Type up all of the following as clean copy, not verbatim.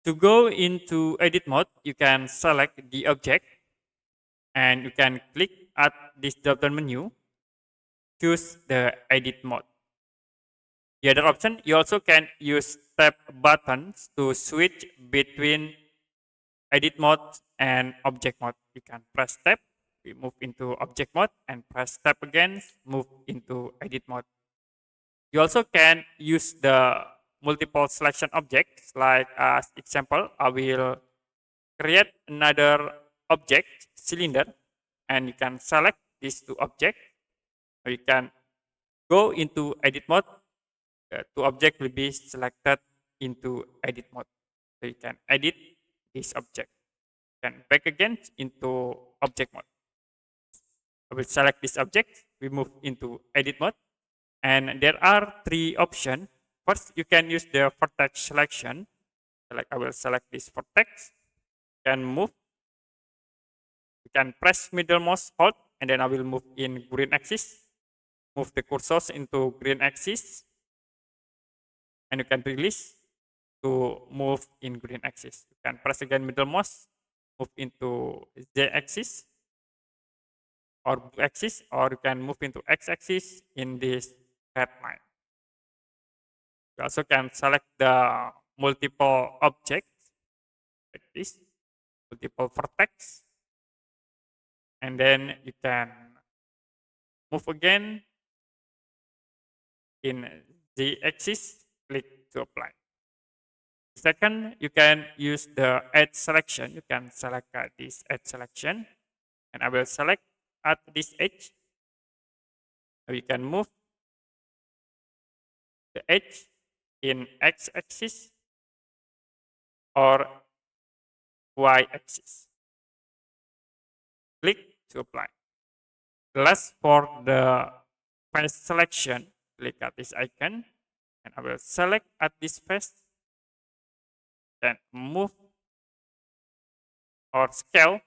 To go into edit mode, you can select the object and you can click at this drop down menu, choose the edit mode. The other option, you also can use tab buttons to switch between edit mode and object mode. You can press tab, we move into object mode, and press tab again, move into edit mode. You also can use the multiple selection objects. Like as example, I will create another object, cylinder, and you can select these two objects. Or you can go into edit mode. The two objects will be selected into edit mode. So you can edit this object. Then back again into object mode. I will select this object. We move into edit mode. And there are three options. First, you can use the vertex selection. Like I will select this vertex. Can move. You can press middle mouse hold, and then I will move in green axis. Move the cursors into green axis, and you can release to move in green axis. You can press again middle mouse, move into Z axis or blue axis, or you can move into X axis in this red line. You also can select the multiple objects like this, multiple vertex, and then you can move again in Z axis, click to apply. Second, you can use the edge selection. You can select this edge selection, and I will select at this edge. We can move the edge in X axis or Y axis. Click to apply. Last, for the face selection, click at this icon, and I will select at this face, then move or scale,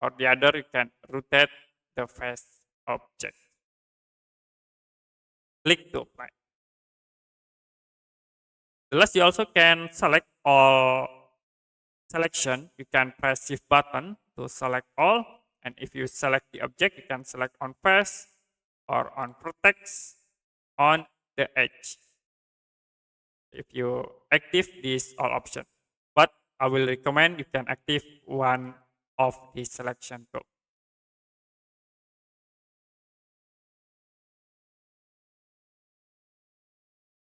or the other you can rotate the face object. Click to apply. Last, you also can select all selection. You can press shift button to select all, and if you select the object, you can select on face or on vertex on the edge. If you active this all option, but I will recommend you can active one of the selection tool.